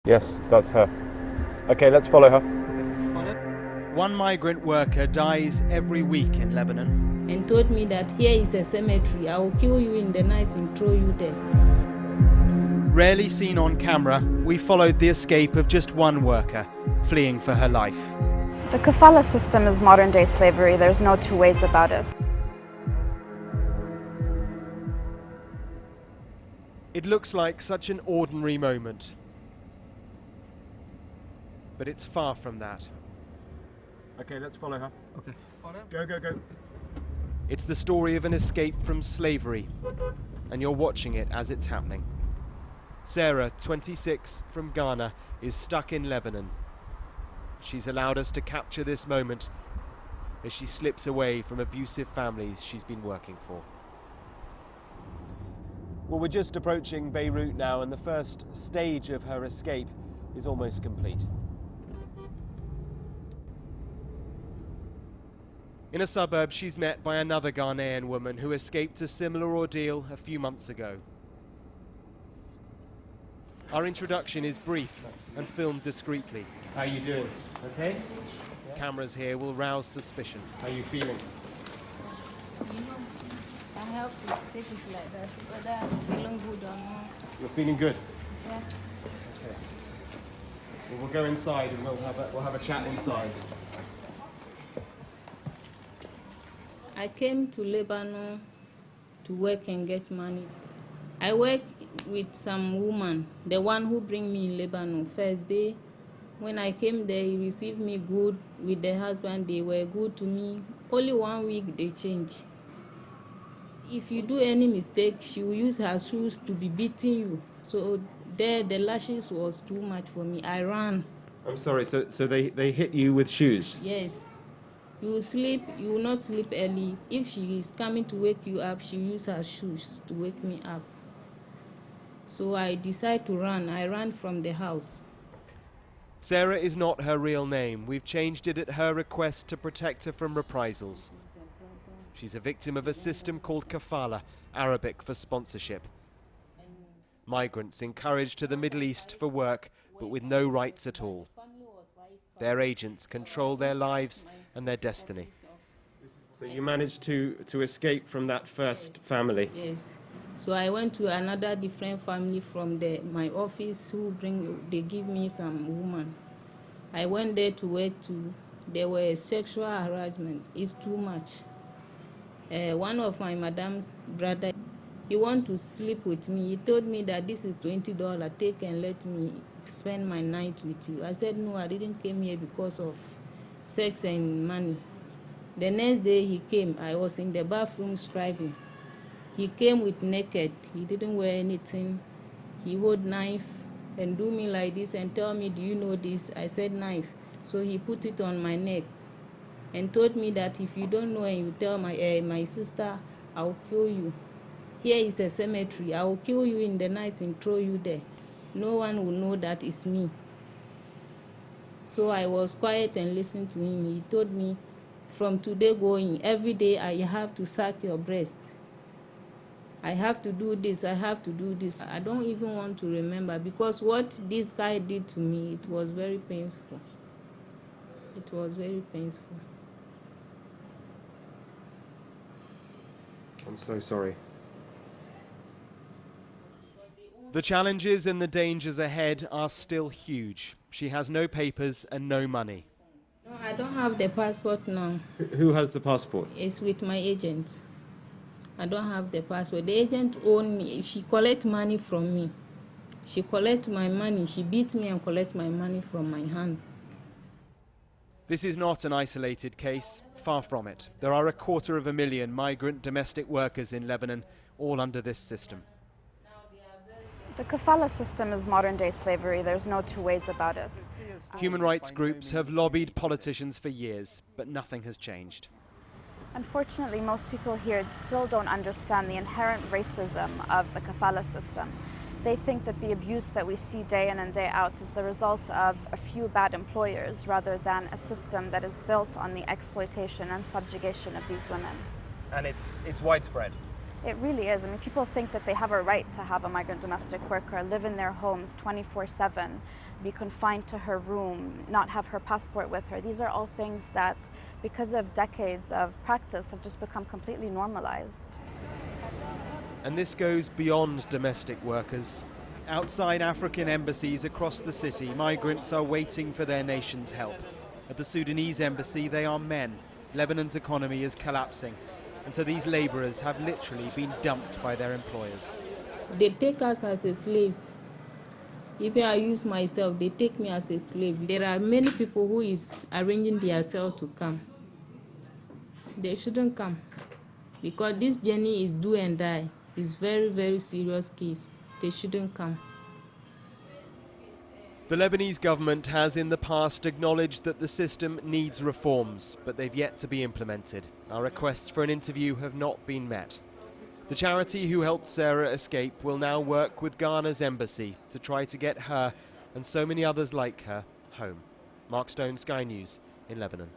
Yes, that's her. Okay, let's follow her. One migrant worker dies every week in Lebanon. And told me that here is a cemetery. I will kill you in the night and throw you there. Rarely seen on camera, we followed the escape of just one worker fleeing for her life. The kafala system is modern-day slavery. There's no two ways about it. It looks like such an ordinary moment, but it's far from that. Okay, let's follow her. Okay. Go, go, go. It's the story of an escape from slavery, and you're watching it as it's happening. Sarah, 26, from Ghana, is stuck in Lebanon. She's allowed us to capture this moment as she slips away from abusive families she's been working for. Well, we're just approaching Beirut now, and the first stage of her escape is almost complete. In a suburb, she's met by another Ghanaian woman who escaped a similar ordeal a few months ago. Our introduction is brief and filmed discreetly. How are you doing? Okay? Cameras here will rouse suspicion. How are you feeling? I have to take it like that, whether I'm feeling good or not. You're feeling good? Yeah. Okay. Well, we'll go inside and we'll have a chat inside. I came to Lebanon to work and get money. I work with some woman, the one who bring me in Lebanon. First day, when I came there, he received me good with the husband. They were good to me. Only 1 week they change. If you do any mistake, she will use her shoes to be beating you. So there, the lashes was too much for me. I ran. I'm sorry, so they hit you with shoes? Yes. You will sleep, you will not sleep early. If she is coming to wake you up, she use her shoes to wake me up. So I decided to run. I ran from the house. Sarah is not her real name. We've changed it at her request to protect her from reprisals. She's a victim of a system called kafala, Arabic for sponsorship. Migrants encouraged to the Middle East for work, but with no rights at all. Their agents control their lives and their destiny. So you managed to escape from that first family? Yes. So I went to another different family from my office they give me some woman. I went there to work too. There were sexual harassment. It's too much. One of my madam's brother, he want to sleep with me. He told me that this is $20. Take and let me spend my night with you. I said, no, I didn't came here because of sex and money. The next day he came. I was in the bathroom scribing. He came with naked. He didn't wear anything. He hold knife and do me like this and tell me, do you know this? I said knife. So he put it on my neck and told me that if you don't know and you tell my sister, I'll kill you. Here is a cemetery. I will kill you in the night and throw you there. No one will know that it's me. So I was quiet and listened to him. He told me, from today going, every day I have to suck your breast. I have to do this, I have to do this. I don't even want to remember because what this guy did to me, it was very painful. It was very painful. I'm so sorry. The challenges and the dangers ahead are still huge. She has no papers and no money. No, I don't have the passport now. Who has the passport? It's with my agent. I don't have the passport. The agent owned me. She collect money from me. She collect my money. She beat me and collect my money from my hand. This is not an isolated case, far from it. There are 250,000 migrant domestic workers in Lebanon, all under this system. The kafala system is modern-day slavery. There's no two ways about it. Human rights groups have lobbied politicians for years, but nothing has changed. Unfortunately, most people here still don't understand the inherent racism of the kafala system. They think that the abuse that we see day in and day out is the result of a few bad employers rather than a system that is built on the exploitation and subjugation of these women. And it's widespread. It really is. I mean, people think that they have a right to have a migrant domestic worker live in their homes 24/7, be confined to her room, not have her passport with her. These are all things that, because of decades of practice, have just become completely normalized. And this goes beyond domestic workers. Outside African embassies across the city, migrants are waiting for their nation's help. At the Sudanese embassy, they are men. Lebanon's economy is collapsing. And so these laborers have literally been dumped by their employers. They take us as slaves. Even I use myself, they take me as a slave. There are many people who is arranging themselves to come. They shouldn't come, because this journey is do and die. It's very, very serious case. They shouldn't come. The Lebanese government has in the past acknowledged that the system needs reforms, but they've yet to be implemented. Our requests for an interview have not been met. The charity who helped Sarah escape will now work with Ghana's embassy to try to get her and so many others like her home. Mark Stone, Sky News in Lebanon.